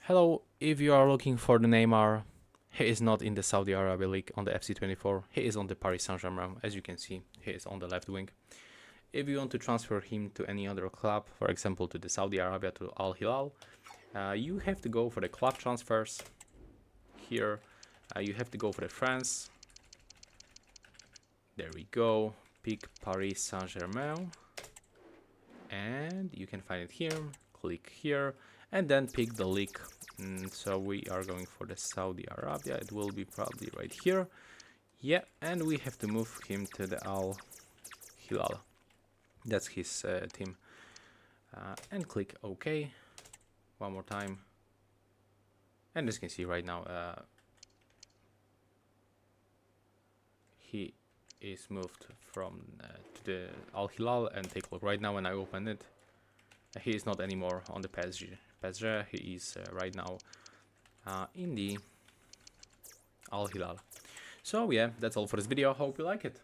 Hello, if you are looking for the Neymar, he is not in the Saudi Arabia League on the FC24. He is on the Parisian Ram. As you can see, he is on the left wing. If you want to transfer him to any other club, for example to the Saudi Arabia, to Al Hilal, you have to go for the club transfers. Here, you have to go for the France. There we go. Pick Paris Saint-Germain. And you can find it here. Click here. And then pick the league. So we are going for the Saudi Arabia. It will be probably right here. Yeah, and we have to move him to the Al Hilal. That's his team. And click OK. One more time. And as you can see right now, he is moved from to the Al Hilal. And take a look right now when I open it. He is not anymore on the PSG. He is right now in the Al Hilal. So yeah, that's all for this video. Hope you like it.